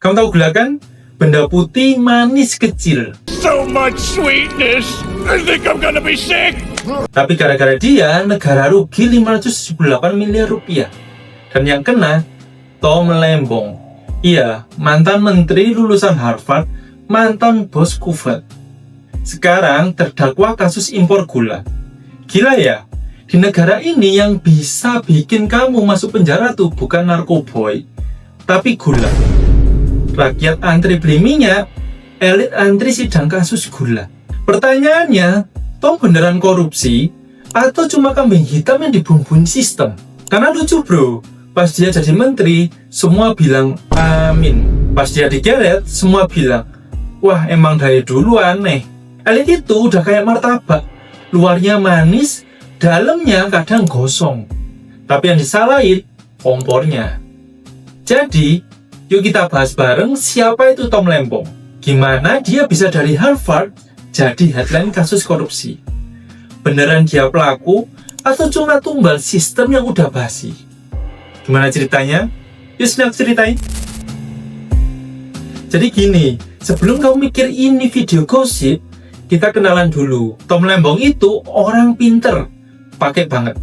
Kamu tahu gula kan? Benda putih manis kecil. So much sweetness. I think I'm gonna be sick. Tapi gara-gara dia, negara rugi 578 miliar rupiah. Dan yang kena, Tom Lembong. Iya, mantan menteri lulusan Harvard, mantan bos Kuvert. Sekarang terdakwa kasus impor gula. Gila ya? Di negara ini yang bisa bikin kamu masuk penjara tuh bukan narkoboy, tapi gula. Rakyat antri beli minyak, elit antri sidang kasus gula. Pertanyaannya, Tom beneran korupsi atau cuma kambing hitam yang dibumbuin sistem? Karena lucu bro, pas dia jadi menteri, semua bilang amin. Pas dia digeret, semua bilang, wah emang dari dulu aneh. Elit itu udah kayak martabak, luarnya manis, dalamnya kadang gosong. Tapi yang disalahin, kompornya. Jadi, yuk kita bahas bareng siapa itu Tom Lembong. Gimana dia bisa dari Harvard jadi headline kasus korupsi. Beneran dia pelaku atau cuma tumbal sistem yang udah basi? Gimana ceritanya? Yuk Snack ceritain. Jadi gini, sebelum kamu mikir ini video gosip, kita kenalan dulu. Tom Lembong itu orang pinter, pakai banget.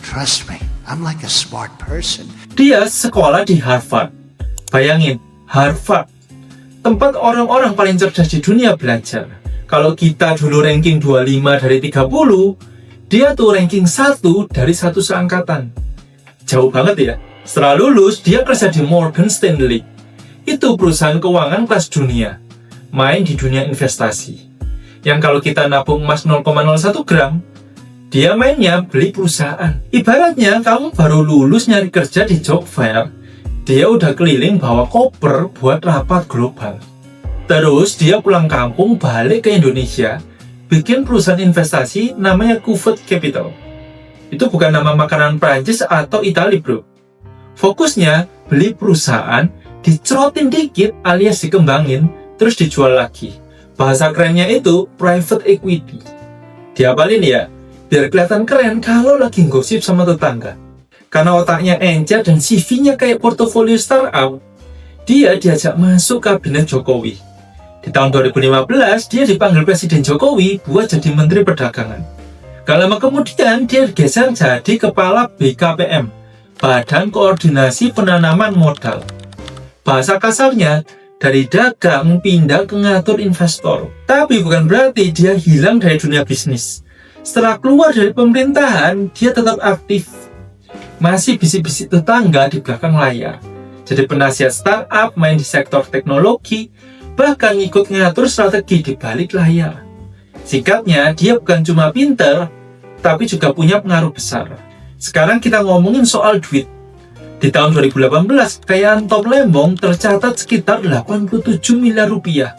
Trust me, I'm like a smart person. Dia sekolah di Harvard. Bayangin, Harvard, tempat orang-orang paling cerdas di dunia belajar. Kalau kita dulu ranking 25 dari 30, dia tuh ranking 1 dari 1 seangkatan. Jauh banget ya. Setelah lulus, dia kerja di Morgan Stanley. Itu perusahaan keuangan kelas dunia. Main di dunia investasi. Yang kalau kita nabung emas 0,01 gram, dia mainnya beli perusahaan. Ibaratnya kamu baru lulus nyari kerja di job fair, dia udah keliling bawa koper buat rapat global. Terus dia pulang kampung balik ke Indonesia, bikin perusahaan investasi namanya Kuvert Capital. Itu bukan nama makanan Prancis atau Itali bro. Fokusnya beli perusahaan, dicerotin dikit alias dikembangin, terus dijual lagi. Bahasa kerennya itu private equity. Diapalin ya, biar kelihatan keren kalau lagi gosip sama tetangga. Karena otaknya encer dan CV-nya kayak portofolio startup, dia diajak masuk kabinet Jokowi. Di tahun 2015, dia dipanggil Presiden Jokowi buat jadi Menteri Perdagangan. Gak lama kemudian, dia geser jadi Kepala BKPM, Badan Koordinasi Penanaman Modal. Bahasa kasarnya, dari dagang pindah ke ngatur investor. Tapi bukan berarti dia hilang dari dunia bisnis. Setelah keluar dari pemerintahan, dia tetap aktif. Masih bisik-bisik tetangga di belakang layar. Jadi penasihat startup, main di sektor teknologi, bahkan ikut ngatur strategi di balik layar. Singkatnya, dia bukan cuma pinter, tapi juga punya pengaruh besar. Sekarang kita ngomongin soal duit. Di tahun 2018, kekayaan Tom Lembong tercatat sekitar 87 miliar rupiah.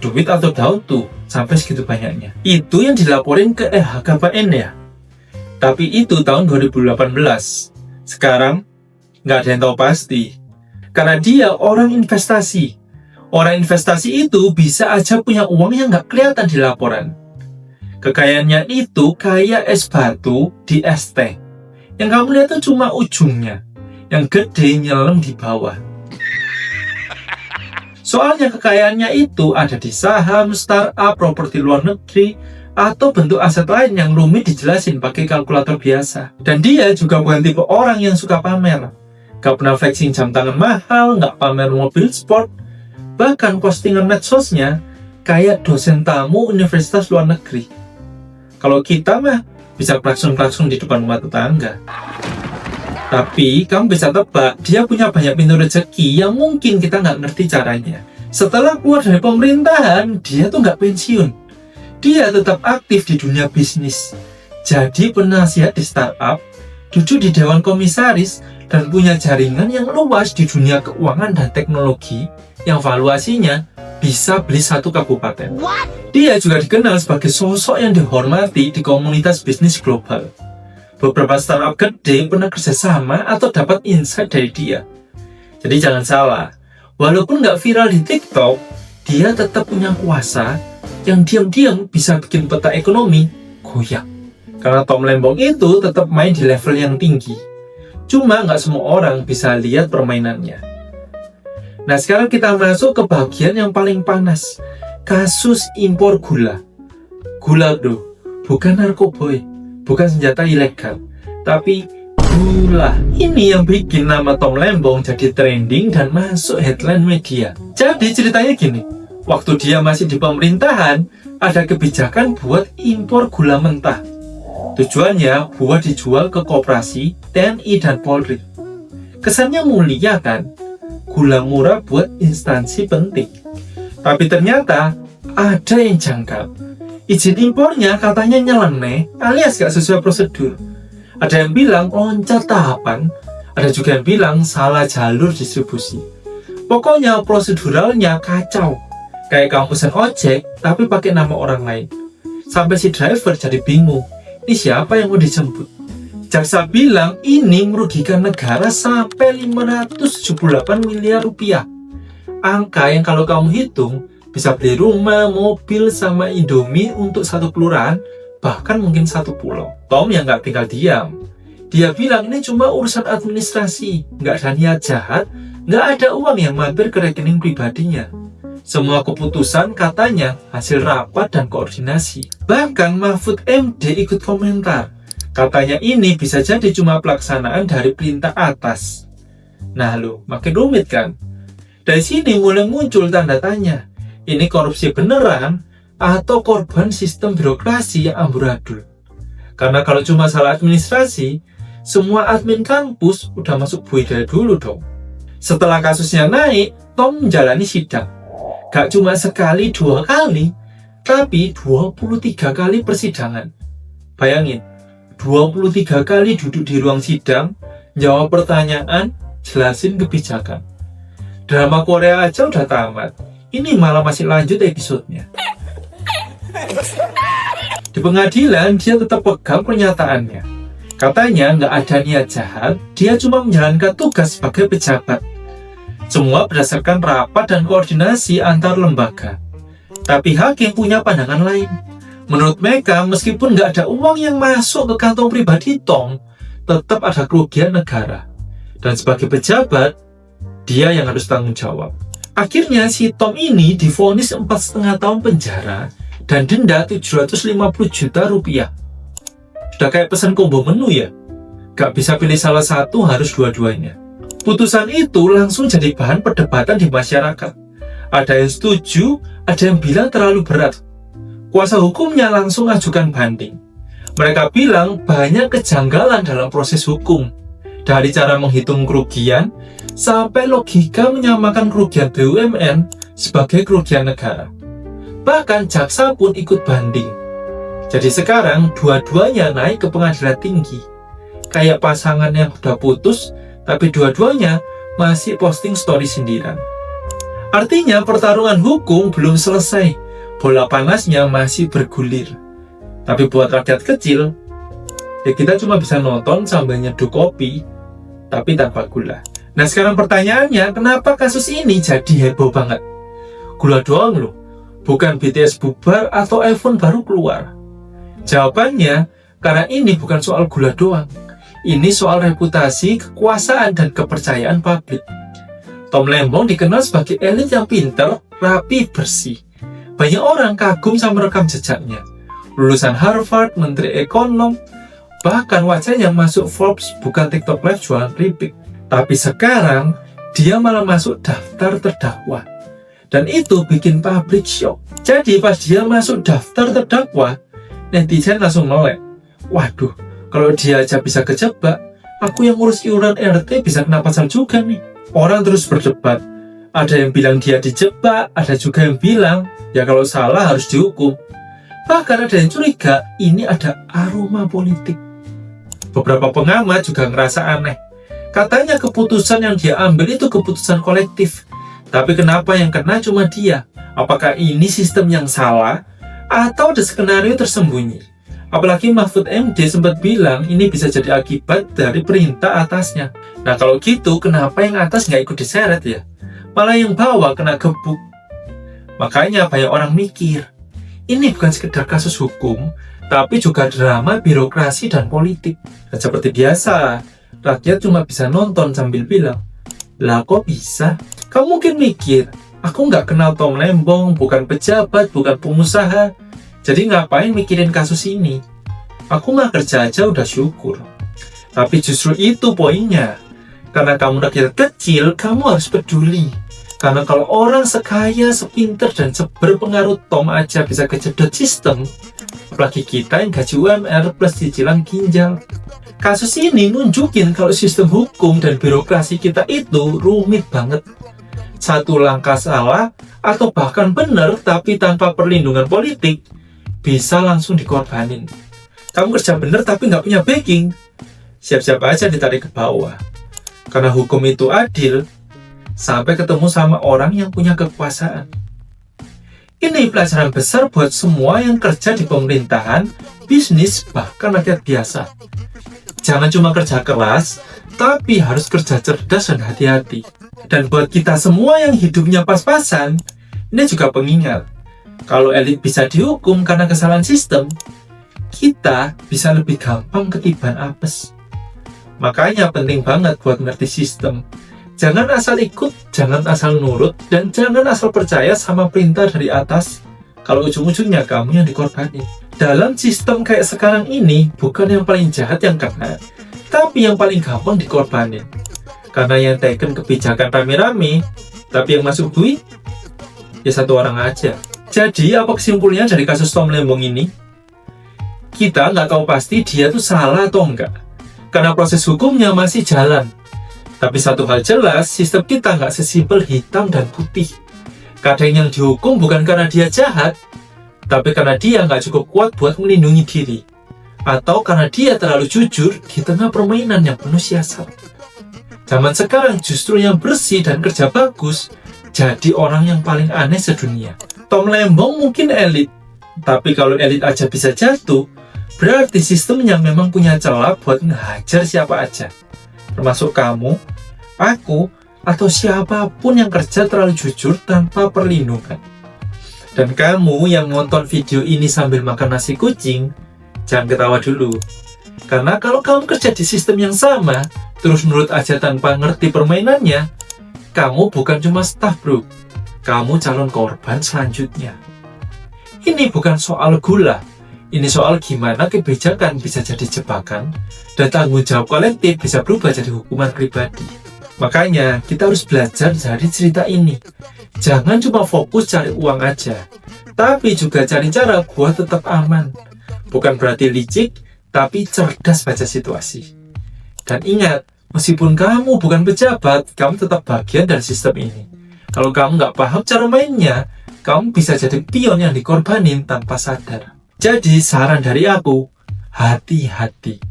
Duit atau daun tuh, sampai segitu banyaknya. Itu yang dilaporin ke LHKPN ya. Tapi itu tahun 2018. Sekarang, nggak ada yang tahu pasti. Karena dia orang investasi. Orang investasi itu bisa aja punya uang yang nggak kelihatan di laporan. Kekayaannya itu kayak es batu di es teh. Yang kamu lihat tuh cuma ujungnya. Yang gede nyelam di bawah. Soalnya kekayaannya itu ada di saham, startup, properti luar negeri, atau bentuk aset lain yang rumit dijelasin pakai kalkulator biasa. Dan dia juga bukan tipe orang yang suka pamer. Gak pernah flexing jam tangan mahal, gak pamer mobil sport. Bahkan postingan medsosnya kayak dosen tamu universitas luar negeri. Kalau kita mah bisa klakson-klakson di depan rumah tetangga. Tapi kamu bisa tebak, dia punya banyak pintu rezeki yang mungkin kita nggak ngerti caranya. Setelah keluar dari pemerintahan, dia tuh nggak pensiun. Dia tetap aktif di dunia bisnis, jadi penasihat di startup, duduk di dewan komisaris, dan punya jaringan yang luas di dunia keuangan dan teknologi yang valuasinya bisa beli satu kabupaten. Dia juga dikenal sebagai sosok yang dihormati di komunitas bisnis global. Beberapa startup gede pernah kerjasama atau dapat insight dari dia. Jadi jangan salah, walaupun nggak viral di TikTok, dia tetap punya kuasa yang diam-diam bisa bikin peta ekonomi goyang. Karena Tom Lembong itu tetap main di level yang tinggi. Cuma nggak semua orang bisa lihat permainannya. Nah, sekarang kita masuk ke bagian yang paling panas. Kasus impor gula. Gula bro, bukan narkoba, bukan senjata ilegal, tapi gula. Ini yang bikin nama Tom Lembong jadi trending dan masuk headline media. Jadi ceritanya gini, waktu dia masih di pemerintahan, ada kebijakan buat impor gula mentah. Tujuannya buat dijual ke koperasi, TNI, dan Polri. Kesannya mulia kan? Gula murah buat instansi penting. Tapi ternyata ada yang janggal. Izin impornya katanya nyeleneh alias gak sesuai prosedur. Ada yang bilang loncat tahapan, ada juga yang bilang salah jalur distribusi. Pokoknya proseduralnya kacau. Kayak kamu pesen ojek tapi pakai nama orang lain. Sampai si driver jadi bingung. Ini siapa yang mau dijemput? Jaksa bilang ini merugikan negara sampai 578 miliar rupiah. Angka yang kalau kamu hitung bisa beli rumah, mobil, sama Indomie untuk satu kelurahan, bahkan mungkin satu pulau. Tom yang nggak tinggal diam. Dia bilang ini cuma urusan administrasi, nggak ada niat jahat, nggak ada uang yang mampir ke rekening pribadinya. Semua keputusan katanya hasil rapat dan koordinasi. Bahkan Mahfud MD ikut komentar. Katanya ini bisa jadi cuma pelaksanaan dari perintah atas. Nah lo, makin rumit kan? Dari sini mulai muncul tanda tanya. Ini korupsi beneran atau korban sistem birokrasi yang amburadul? Karena kalau cuma salah administrasi, semua admin kampus udah masuk bui dari dulu dong. Setelah kasusnya naik, Tom menjalani sidang. Gak cuma sekali, 2 kali, tapi 23 kali persidangan. Bayangin, 23 kali duduk di ruang sidang, jawab pertanyaan, jelasin kebijakan. Drama Korea aja udah tamat, ini malah masih lanjut episodenya. Di pengadilan, dia tetap pegang pernyataannya. Katanya nggak ada niat jahat, dia cuma menjalankan tugas sebagai pejabat. Semua berdasarkan rapat dan koordinasi antar lembaga. Tapi hakim punya pandangan lain. Menurut mereka, meskipun nggak ada uang yang masuk ke kantong pribadi Tom, tetap ada kerugian negara. Dan sebagai pejabat, dia yang harus tanggung jawab. Akhirnya si Tom ini divonis 4,5 tahun penjara dan denda 750 juta rupiah. Sudah kayak pesan combo menu ya? Gak bisa pilih salah satu, harus dua-duanya. Putusan itu langsung jadi bahan perdebatan di masyarakat. Ada yang setuju, ada yang bilang terlalu berat. Kuasa hukumnya langsung ajukan banding. Mereka bilang banyak kejanggalan dalam proses hukum. Dari cara menghitung kerugian, sampai logika menyamakan kerugian BUMN sebagai kerugian negara. Bahkan jaksa pun ikut banding. Jadi sekarang dua-duanya naik ke pengadilan tinggi. Kayak pasangan yang udah putus, tapi dua-duanya masih posting story sindiran. Artinya pertarungan hukum belum selesai. Bola panasnya masih bergulir. Tapi buat rakyat kecil, ya kita cuma bisa nonton sambil nyeduh kopi, tapi tanpa gula. Nah sekarang pertanyaannya, kenapa kasus ini jadi heboh banget? Gula doang loh, bukan BTS bubar atau iPhone baru keluar. Jawabannya, karena ini bukan soal gula doang. Ini soal reputasi, kekuasaan, dan kepercayaan publik. Tom Lembong dikenal sebagai elit yang pintar, rapi, bersih. Banyak orang kagum sama rekam jejaknya. Lulusan Harvard, menteri ekonom, bahkan wajahnya masuk Forbes bukan TikTok Live jualan keripik. Tapi sekarang, dia malah masuk daftar terdakwa. Dan itu bikin publik shock. Jadi pas dia masuk daftar terdakwa, netizen langsung nolak. Waduh, kalau dia aja bisa kejebak, aku yang ngurus iuran RT bisa kena pasal juga nih. Orang terus berdebat. Ada yang bilang dia dijebak, ada juga yang bilang, ya kalau salah harus dihukum. Bahkan ada yang curiga, ini ada aroma politik. Beberapa pengamat juga ngerasa aneh. Katanya keputusan yang dia ambil itu keputusan kolektif. Tapi kenapa yang kena cuma dia? Apakah ini sistem yang salah? Atau ada skenario tersembunyi? Apalagi Mahfud MD sempat bilang ini bisa jadi akibat dari perintah atasnya. Nah kalau gitu, kenapa yang atas nggak ikut diseret ya? Malah yang bawah kena gebuk. Makanya banyak orang mikir, ini bukan sekedar kasus hukum, tapi juga drama birokrasi dan politik. Dan seperti biasa, rakyat cuma bisa nonton sambil bilang, Lah kok bisa? Kamu mungkin mikir, aku nggak kenal Tom Lembong, bukan pejabat, bukan pengusaha. Jadi ngapain mikirin kasus ini? Aku mah kerja aja udah syukur. Tapi justru itu poinnya. Karena kamu rakyat kecil, kamu harus peduli. Karena kalau orang sekaya, sepinter, dan seberpengaruh Tom aja bisa kejedot sistem, apalagi kita yang gaji UMR plus cicilan ginjal. Kasus ini nunjukin kalau sistem hukum dan birokrasi kita itu rumit banget. Satu langkah salah atau bahkan benar tapi tanpa perlindungan politik bisa langsung dikorbanin. Kamu kerja benar tapi nggak punya backing, siap-siap aja ditarik ke bawah. Karena hukum itu adil sampai ketemu sama orang yang punya kekuasaan. Ini pelajaran besar buat semua yang kerja di pemerintahan, bisnis, bahkan rakyat biasa. Jangan cuma kerja keras, tapi harus kerja cerdas dan hati-hati. Dan buat kita semua yang hidupnya pas-pasan, ini juga pengingat. Kalau elit bisa dihukum karena kesalahan sistem, kita bisa lebih gampang ketiban apes. Makanya penting banget buat ngerti sistem. Jangan asal ikut, jangan asal nurut, dan jangan asal percaya sama perintah dari atas. Kalau ujung-ujungnya kamu yang dikorbanin. Dalam sistem kayak sekarang ini, bukan yang paling jahat yang kena, tapi yang paling gampang dikorbanin. Karena yang taken kebijakan rame-rame, tapi yang masuk duit, ya satu orang aja. Jadi, apa kesimpulannya dari kasus Tom Lembong ini? Kita nggak tahu pasti dia tuh salah atau enggak. Karena proses hukumnya masih jalan. Tapi satu hal jelas, sistem kita nggak sesimpel hitam dan putih. Kadang yang dihukum bukan karena dia jahat, tapi karena dia nggak cukup kuat buat melindungi diri. Atau karena dia terlalu jujur di tengah permainan yang penuh siasat. Zaman sekarang justru yang bersih dan kerja bagus jadi orang yang paling aneh sedunia. Tom Lembong mungkin elit, tapi kalau elit aja bisa jatuh, berarti sistemnya memang punya celah buat ngehajar siapa aja. Termasuk kamu, aku, atau siapapun yang kerja terlalu jujur tanpa perlindungan. Dan kamu yang nonton video ini sambil makan nasi kucing, jangan ketawa dulu. Karena kalau kamu kerja di sistem yang sama, terus nurut aja tanpa ngerti permainannya, kamu bukan cuma staff bro, kamu calon korban selanjutnya. Ini bukan soal gula, ini soal gimana kebijakan bisa jadi jebakan, dan tanggung jawab kolektif bisa berubah jadi hukuman pribadi. Makanya, kita harus belajar dari cerita ini. Jangan cuma fokus cari uang aja, tapi juga cari cara buat tetap aman. Bukan berarti licik, tapi cerdas baca situasi. Dan ingat, meskipun kamu bukan pejabat, kamu tetap bagian dari sistem ini. Kalau kamu nggak paham cara mainnya, kamu bisa jadi pion yang dikorbanin tanpa sadar. Jadi, saran dari aku, hati-hati.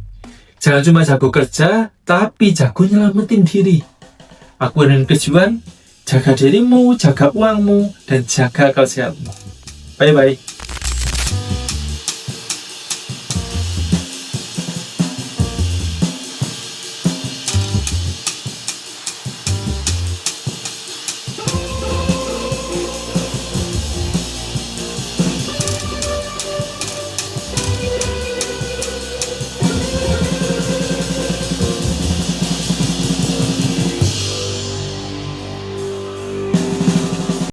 Jangan cuma jago kerja, tapi jago nyelamatin diri. Aku dan tujuan, jaga dirimu, jaga uangmu, dan jaga akal sehatmu. Bye-bye.